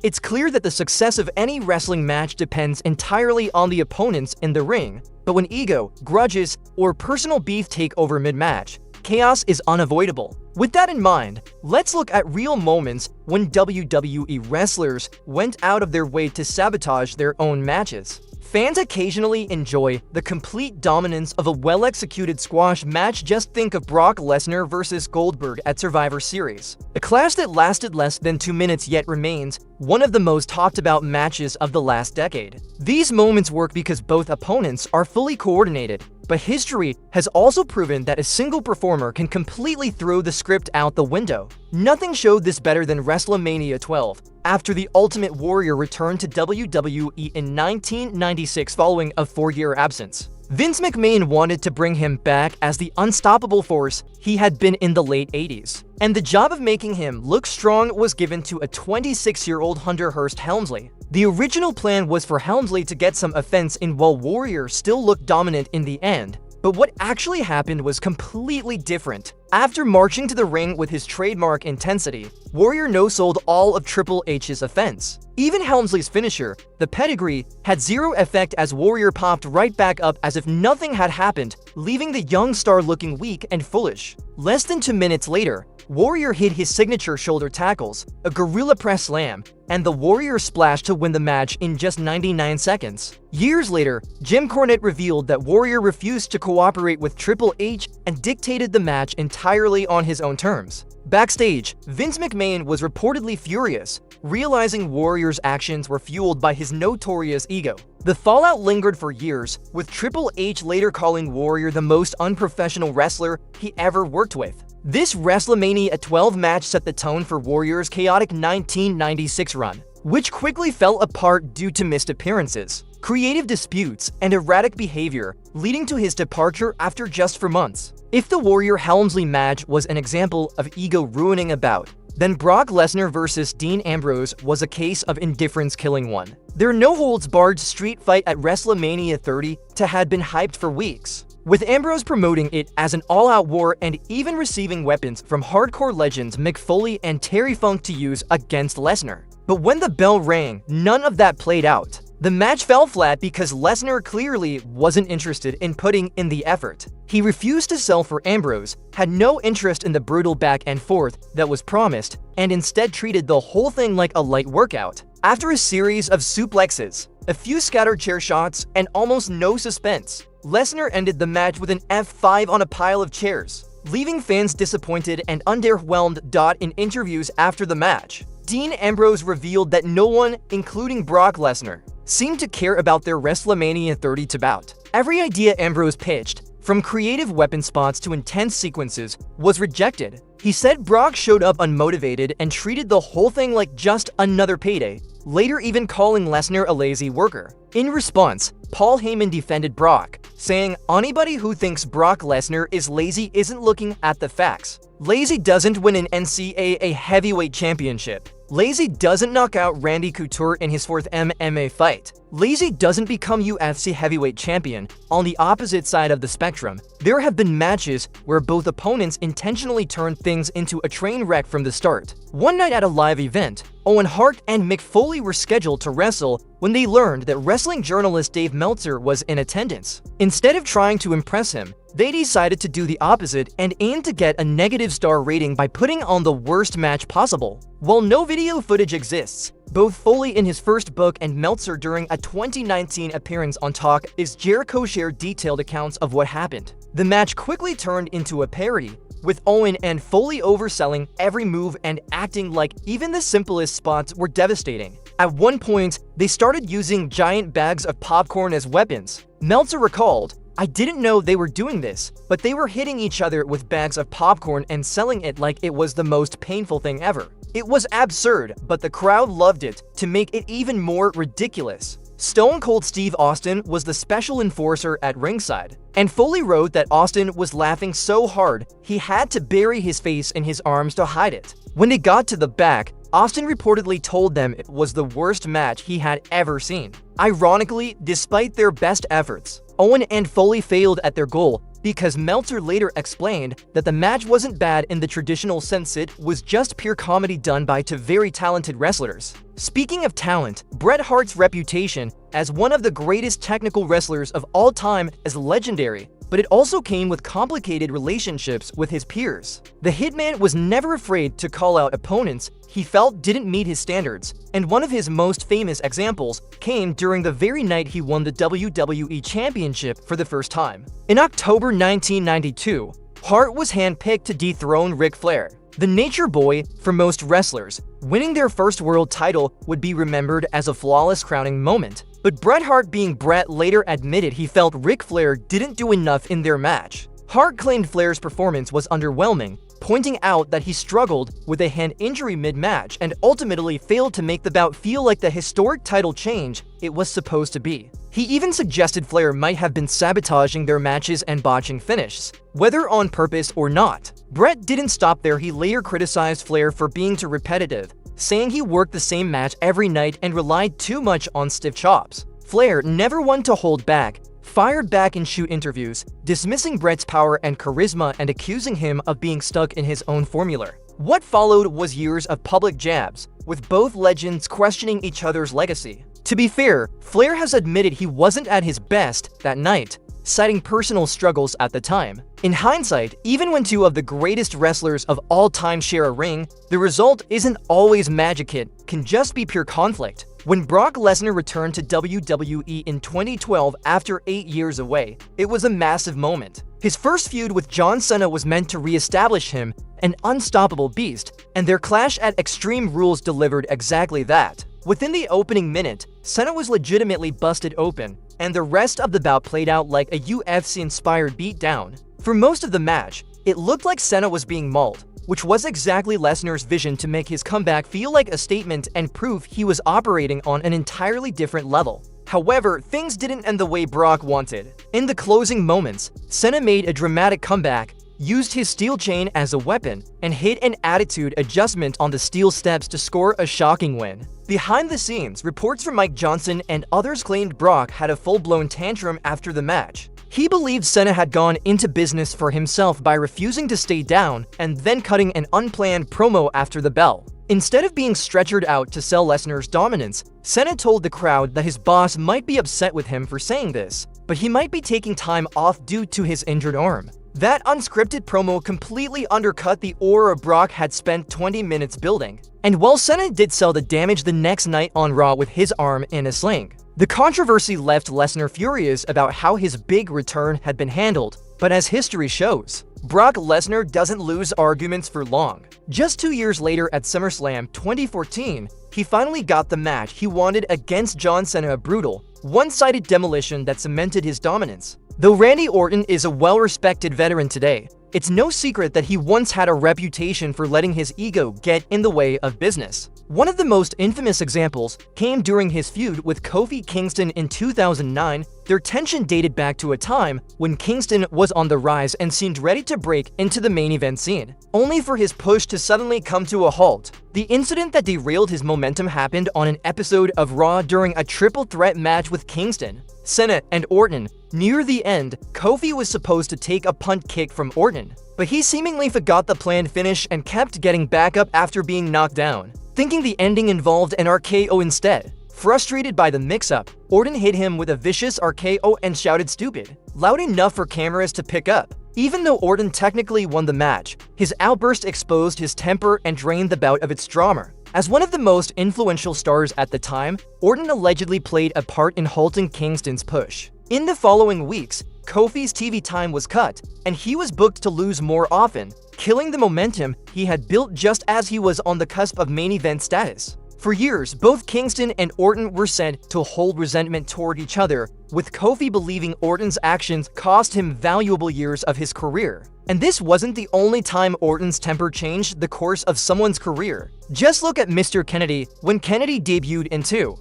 It's clear that the success of any wrestling match depends entirely on the opponents in the ring, but when ego, grudges, or personal beef take over mid-match, chaos is unavoidable. With that in mind, let's look at real moments when WWE wrestlers went out of their way to sabotage their own matches. Fans occasionally enjoy the complete dominance of a well-executed squash match. Just think of Brock Lesnar versus Goldberg at Survivor Series, a clash that lasted less than 2 minutes yet remains one of the most talked about matches of the last decade. These moments work because both opponents are fully coordinated, but history has also proven that a single performer can completely throw the script out the window. Nothing showed this better than WrestleMania 12, after the Ultimate Warrior returned to WWE in 1996 following a 4-year absence. Vince McMahon wanted to bring him back as the unstoppable force he had been in the late 80s, and the job of making him look strong was given to a 26-year-old Hunter Hearst Helmsley. The original plan was for Helmsley to get some offense in while Warrior still looked dominant in the end, but what actually happened was completely different. After marching to the ring with his trademark intensity, Warrior no-sold all of Triple H's offense. Even Helmsley's finisher, the pedigree, had zero effect as Warrior popped right back up as if nothing had happened, leaving the young star looking weak and foolish. Less than 2 minutes later, Warrior hit his signature shoulder tackles, a gorilla press slam, and the Warrior splash to win the match in just 99 seconds. Years later, Jim Cornette revealed that Warrior refused to cooperate with Triple H and dictated the match entirely on his own terms. Backstage, Vince McMahon was reportedly furious, realizing Warrior's actions were fueled by his notorious ego. The fallout lingered for years, with Triple H later calling Warrior the most unprofessional wrestler he ever worked with. This WrestleMania 12 match set the tone for Warrior's chaotic 1996 run, which quickly fell apart due to missed appearances, creative disputes, and erratic behavior, leading to his departure after just 4 months. If the Warrior-Helmsley match was an example of ego ruining a bout, then Brock Lesnar versus Dean Ambrose was a case of indifference killing one. Their no-holds-barred street fight at WrestleMania 30 had been hyped for weeks, with Ambrose promoting it as an all-out war and even receiving weapons from hardcore legends Mick Foley and Terry Funk to use against Lesnar. But when the bell rang, none of that played out. The match fell flat because Lesnar clearly wasn't interested in putting in the effort. He refused to sell for Ambrose, had no interest in the brutal back and forth that was promised, and instead treated the whole thing like a light workout. After a series of suplexes, a few scattered chair shots, and almost no suspense, Lesnar ended the match with an F5 on a pile of chairs, leaving fans disappointed and underwhelmed. In interviews after the match, Dean Ambrose revealed that no one, including Brock Lesnar, seemed to care about their WrestleMania 30 bout. Every idea Ambrose pitched, from creative weapon spots to intense sequences, was rejected. He said Brock showed up unmotivated and treated the whole thing like just another payday, later even calling Lesnar a lazy worker. In response, Paul Heyman defended Brock, saying, "Anybody who thinks Brock Lesnar is lazy isn't looking at the facts. Lazy doesn't win an NCAA heavyweight championship. Lazy doesn't knock out Randy Couture in his 4th MMA fight. Lazy doesn't become UFC heavyweight champion." On the opposite side of the spectrum, there have been matches where both opponents intentionally turned things into a train wreck from the start. One night at a live event, Owen Hart and Mick Foley were scheduled to wrestle when they learned that wrestling journalist Dave Meltzer was in attendance. Instead of trying to impress him, they decided to do the opposite and aimed to get a negative star rating by putting on the worst match possible. While no video footage exists, both Foley in his first book and Meltzer during a 2019 appearance on Talk Is Jericho shared detailed accounts of what happened. The match quickly turned into a parody, with Owen and Foley overselling every move and acting like even the simplest spots were devastating. At one point, they started using giant bags of popcorn as weapons. Meltzer recalled, "I didn't know they were doing this, but they were hitting each other with bags of popcorn and selling it like it was the most painful thing ever. It was absurd, but the crowd loved it to make it even more ridiculous." Stone Cold Steve Austin was the special enforcer at ringside, and Foley wrote that Austin was laughing so hard he had to bury his face in his arms to hide it. When they got to the back, Austin reportedly told them it was the worst match he had ever seen. Ironically, despite their best efforts, Owen and Foley failed at their goal because Meltzer later explained that the match wasn't bad in the traditional sense, it was just pure comedy done by two very talented wrestlers. Speaking of talent, Bret Hart's reputation as one of the greatest technical wrestlers of all time is legendary, but it also came with complicated relationships with his peers. The Hitman was never afraid to call out opponents he felt didn't meet his standards, and one of his most famous examples came during the very night he won the WWE Championship for the first time. In October 1992, Hart was handpicked to dethrone Ric Flair, the Nature Boy. For most wrestlers, winning their first world title would be remembered as a flawless crowning moment. But Bret Hart, being Bret, later admitted he felt Ric Flair didn't do enough in their match. Hart claimed Flair's performance was underwhelming, pointing out that he struggled with a hand injury mid-match and ultimately failed to make the bout feel like the historic title change it was supposed to be. He even suggested Flair might have been sabotaging their matches and botching finishes, whether on purpose or not. Bret didn't stop there. He later criticized Flair for being too repetitive, saying he worked the same match every night and relied too much on stiff chops. Flair, never one to hold back, fired back in shoot interviews, dismissing Bret's power and charisma and accusing him of being stuck in his own formula. What followed was years of public jabs, with both legends questioning each other's legacy. To be fair, Flair has admitted he wasn't at his best that night, citing personal struggles at the time. In hindsight, even when two of the greatest wrestlers of all time share a ring, the result isn't always magic, it can just be pure conflict. When Brock Lesnar returned to WWE in 2012 after 8 years away, it was a massive moment. His first feud with John Cena was meant to re-establish him an unstoppable beast, and their clash at Extreme Rules delivered exactly that. Within the opening minute, Cena was legitimately busted open, and the rest of the bout played out like a UFC-inspired beatdown. For most of the match, it looked like Cena was being mauled, which was exactly Lesnar's vision to make his comeback feel like a statement and prove he was operating on an entirely different level. However, things didn't end the way Brock wanted. In the closing moments, Cena made a dramatic comeback, used his steel chain as a weapon, and hit an attitude adjustment on the steel steps to score a shocking win. Behind the scenes, reports from Mike Johnson and others claimed Brock had a full-blown tantrum after the match. He believed Cena had gone into business for himself by refusing to stay down and then cutting an unplanned promo after the bell. Instead of being stretchered out to sell Lesnar's dominance, Cena told the crowd that his boss might be upset with him for saying this, but he might be taking time off due to his injured arm. That unscripted promo completely undercut the aura Brock had spent 20 minutes building. And while Cena did sell the damage the next night on Raw with his arm in a sling, the controversy left Lesnar furious about how his big return had been handled. But as history shows, Brock Lesnar doesn't lose arguments for long. Just 2 years later at SummerSlam 2014, he finally got the match he wanted against John Cena, a brutal, one-sided demolition that cemented his dominance. Though Randy Orton is a well-respected veteran today, it's no secret that he once had a reputation for letting his ego get in the way of business. One of the most infamous examples came during his feud with Kofi Kingston in 2009. Their tension dated back to a time when Kingston was on the rise and seemed ready to break into the main event scene, only for his push to suddenly come to a halt. The incident that derailed his momentum happened on an episode of Raw during a triple threat match with Kingston, Cena, and Orton. Near the end, Kofi was supposed to take a punt kick from Orton, but he seemingly forgot the planned finish and kept getting back up after being knocked down, thinking the ending involved an RKO instead. Frustrated by the mix-up, Orton hit him with a vicious RKO and shouted "stupid," loud enough for cameras to pick up. Even though Orton technically won the match, his outburst exposed his temper and drained the bout of its drama. As one of the most influential stars at the time, Orton allegedly played a part in halting Kingston's push. In the following weeks, Kofi's TV time was cut, and he was booked to lose more often, killing the momentum he had built just as he was on the cusp of main event status. For years, both Kingston and Orton were said to hold resentment toward each other, with Kofi believing Orton's actions cost him valuable years of his career. And this wasn't the only time Orton's temper changed the course of someone's career. Just look at Mr. Kennedy when Kennedy debuted in 2.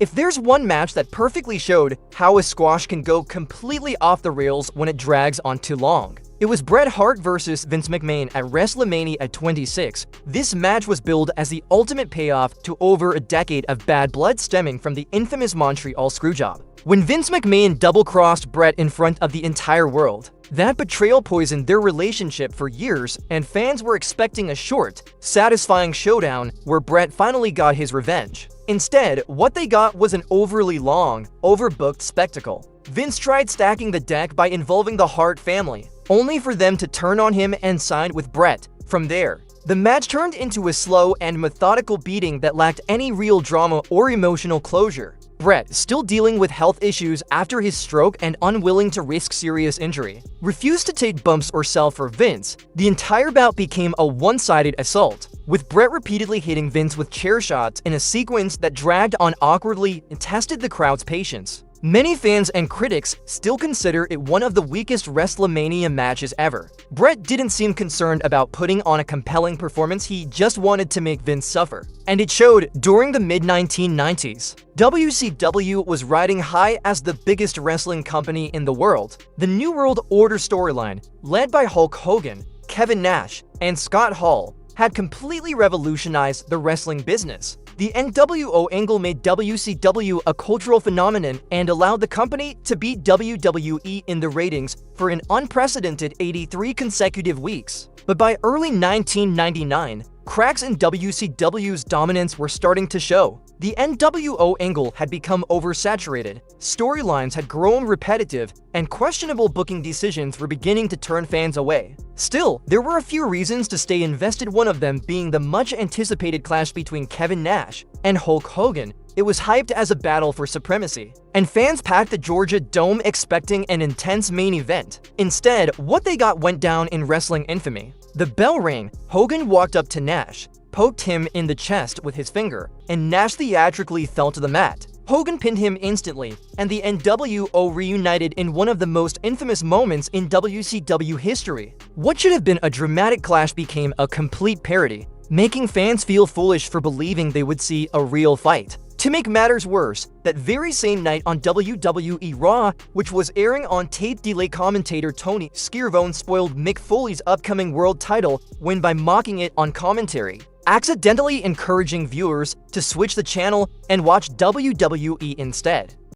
If there's one match that perfectly showed how a squash can go completely off the rails when it drags on too long, it was Bret Hart versus Vince McMahon at WrestleMania at 26. This match was billed as the ultimate payoff to over a decade of bad blood stemming from the infamous Montreal Screwjob. when Vince McMahon double-crossed Bret in front of the entire world. That betrayal poisoned their relationship for years, and fans were expecting a short, satisfying showdown where Bret finally got his revenge. Instead, what they got was an overly long, overbooked spectacle. Vince tried stacking the deck by involving the Hart family, only for them to turn on him and side with Bret. From there, the match turned into a slow and methodical beating that lacked any real drama or emotional closure. Bret, still dealing with health issues after his stroke and unwilling to risk serious injury, refused to take bumps or sell for Vince. The entire bout became a one-sided assault, with Bret repeatedly hitting Vince with chair shots in a sequence that dragged on awkwardly and tested the crowd's patience. Many fans and critics still consider it one of the weakest WrestleMania matches ever. Bret didn't seem concerned about putting on a compelling performance, he just wanted to make Vince suffer. And it showed during the mid-1990s. WCW was riding high as the biggest wrestling company in the world. The New World Order storyline, led by Hulk Hogan, Kevin Nash, and Scott Hall, had completely revolutionized the wrestling business. The NWO angle made WCW a cultural phenomenon and allowed the company to beat WWE in the ratings for an unprecedented 83 consecutive weeks. But by early 1999, cracks in WCW's dominance were starting to show. The NWO angle had become oversaturated, storylines had grown repetitive, and questionable booking decisions were beginning to turn fans away. Still, there were a few reasons to stay invested, one of them being the much-anticipated clash between Kevin Nash and Hulk Hogan. It was hyped as a battle for supremacy, and fans packed the Georgia Dome expecting an intense main event. Instead, what they got went down in wrestling infamy. The bell rang, Hogan walked up to Nash, poked him in the chest with his finger, and Nash theatrically fell to the mat. Hogan pinned him instantly, and the NWO reunited in one of the most infamous moments in WCW history. What should have been a dramatic clash became a complete parody, making fans feel foolish for believing they would see a real fight. To make matters worse, that very same night on WWE Raw, which was airing on tape delay, commentator Tony Schiavone spoiled Mick Foley's upcoming world title win by mocking it on commentary, accidentally encouraging viewers to switch the channel and watch WWE instead.